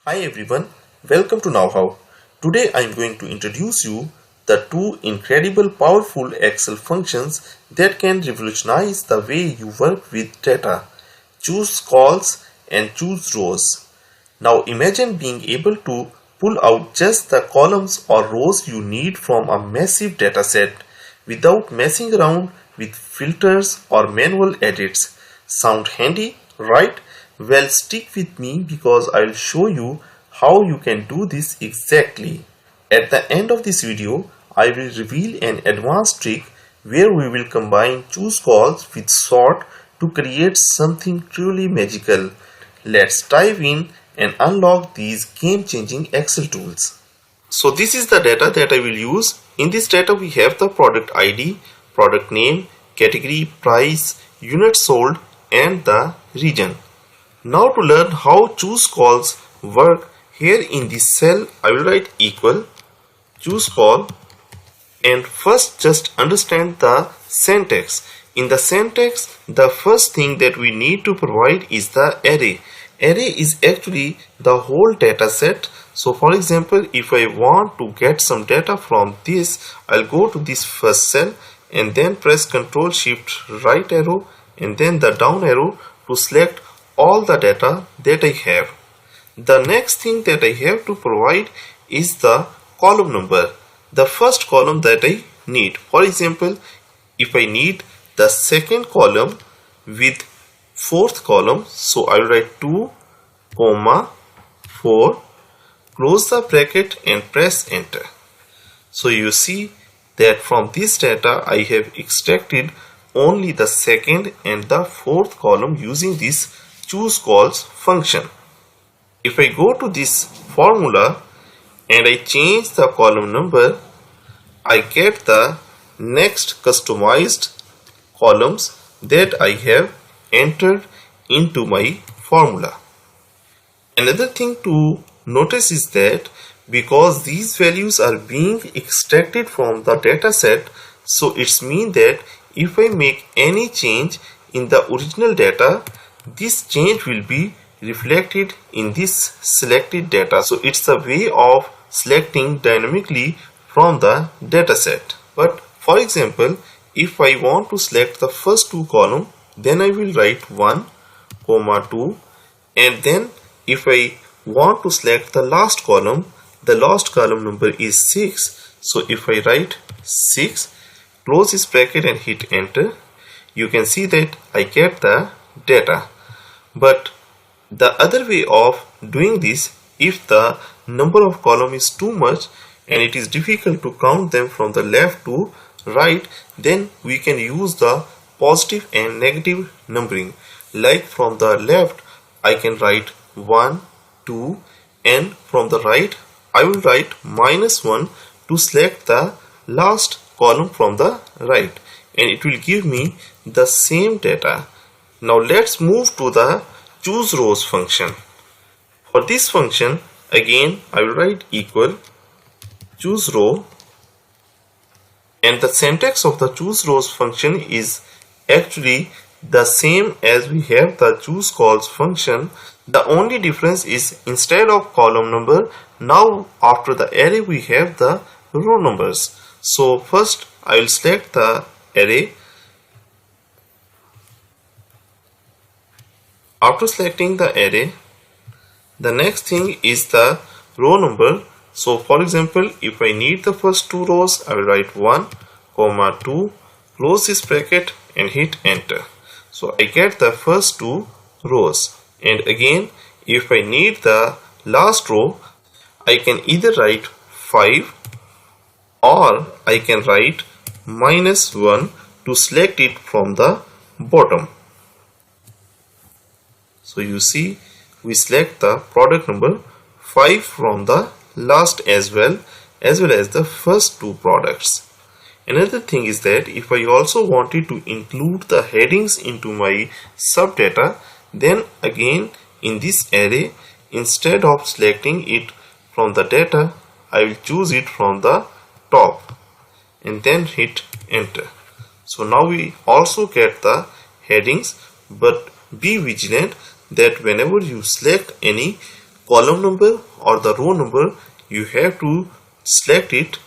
Hi everyone, welcome to Now How. Today I am going to introduce you the two incredible powerful Excel functions that can revolutionize the way you work with data. Choose calls and choose rows. Now imagine being able to pull out just the columns or rows you need from a massive dataset without messing around with filters or manual edits. Sound handy, right? Well, stick with me because I'll show you how you can do this exactly. At the end of this video, I will reveal an advanced trick where we will combine choose calls with sort to create something truly magical. Let's dive in and unlock these game-changing Excel tools. So this is the data that I will use. In this data we have the product ID, product name, category, price, unit sold and the region. Now to learn how choose calls work, here in this cell I will write equal choose call and first just understand the syntax. In the syntax, the first thing that we need to provide is the array. Array is actually the whole data set. So for example, if I want to get some data from this, I'll go to this first cell and then press Ctrl Shift right arrow and then the down arrow to select all the data that I have. The next thing that I have to provide is the column number, the first column that I need. For example, if I need the second column with fourth column, so I will write 2, 4, close the bracket and press enter. So you see that from this data I have extracted only the second and the fourth column using this choose calls function. If I go to this formula and I change the column number, I get the next customized columns that I have entered into my formula. Another thing to notice is that because these values are being extracted from the dataset, so it's mean that if I make any change in the original data, this change will be reflected in this selected data. So it's a way of selecting dynamically from the dataset. But for example, if I want to select the first two columns, then I will write 1, 2, and then if I want to select the last column number is 6. So if I write 6, close this bracket and hit enter, you can see that I get the data. But the other way of doing this, if the number of columns is too much and it is difficult to count them from the left to right, then we can use the positive and negative numbering. Like from the left I can write 1, 2, and from the right I will write -1 to select the last column from the right, and it will give me the same data. Now let's move to the choose rows function. For this function, again I will write equal choose row, and the syntax of the choose rows function is actually the same as we have the choose calls function. The only difference is instead of column number, now after the array we have the row numbers. So first I will select the array. After selecting the array, the next thing is the row number. So for example, if I need the first two rows, I will write 1, 2, close this bracket and hit enter. So I get the first two rows. And again, if I need the last row, I can either write 5 or I can write -1 to select it from the bottom. So you see, we select the product number 5 from the last as well as the first two products. Another thing is that if I also wanted to include the headings into my subdata, then again in this array, instead of selecting it from the data, I will choose it from the top and then hit enter. So now we also get the headings, but be vigilant that whenever you select any column number or the row number, you have to select it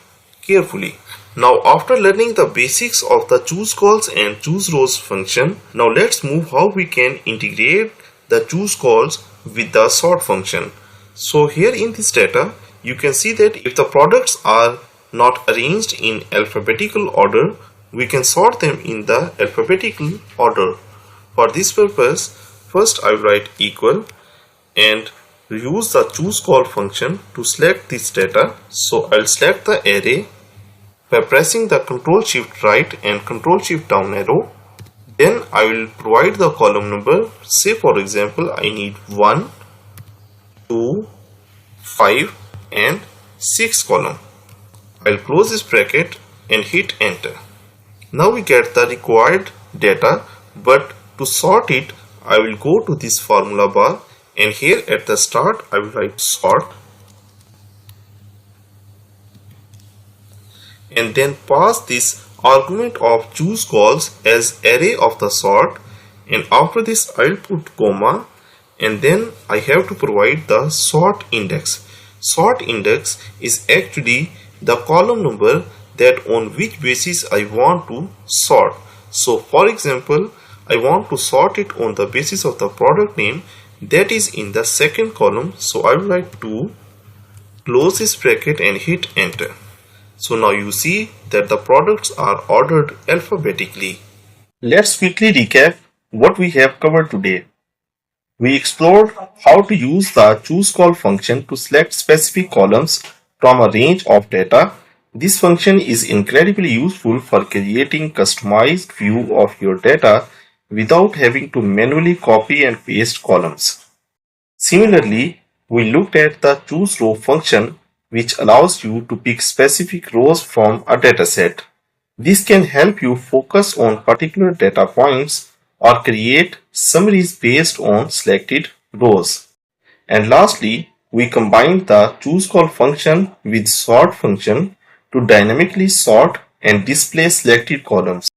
carefully. Now after learning the basics of the CHOOSECOLS and CHOOSEROWS function, now let's move how we can integrate the CHOOSECOLS with the sort function. So here in this data, you can see that if the products are not arranged in alphabetical order, we can sort them in the alphabetical order. For this purpose, first I will write equal and use the CHOOSECOL function to select this data. So I'll select the array by pressing the Ctrl Shift right and Ctrl Shift down arrow. Then I will provide the column number. Say for example I need 1, 2, 5 and 6 column. I'll close this bracket and hit enter. Now we get the required data, but to sort it I will go to this formula bar and here at the start I will write sort and then pass this argument of CHOOSECOLS as array of the sort, and after this I will put comma and then I have to provide the sort index. Sort index is actually the column number that on which basis I want to sort. So for example, I want to sort it on the basis of the product name that is in the second column. So I will write 2, close this bracket and hit enter. So now you see that the products are ordered alphabetically. Let's quickly recap what we have covered today. We explored how to use the CHOOSECOL function to select specific columns from a range of data. This function is incredibly useful for creating customized view of your data without having to manually copy and paste columns. Similarly, we looked at the CHOOSEROW function, which allows you to pick specific rows from a dataset. This can help you focus on particular data points or create summaries based on selected rows. And lastly, we combined the CHOOSECOL function with sort function to dynamically sort and display selected columns.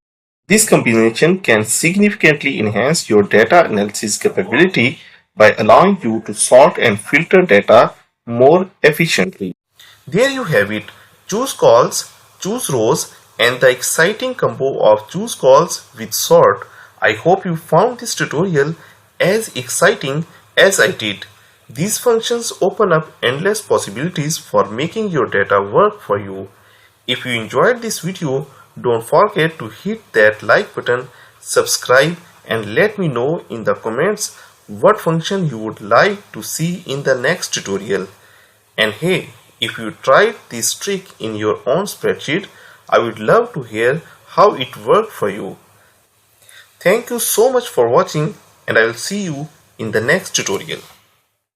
This combination can significantly enhance your data analysis capability by allowing you to sort and filter data more efficiently. There you have it, CHOOSECOLS, CHOOSEROWS and the exciting combo of CHOOSECOLS with sort. I hope you found this tutorial as exciting as I did. These functions open up endless possibilities for making your data work for you. If you enjoyed this video, don't forget to hit that like button, subscribe and let me know in the comments what function you would like to see in the next tutorial. And hey, if you tried this trick in your own spreadsheet, I would love to hear how it worked for you. Thank you so much for watching and I will see you in the next tutorial.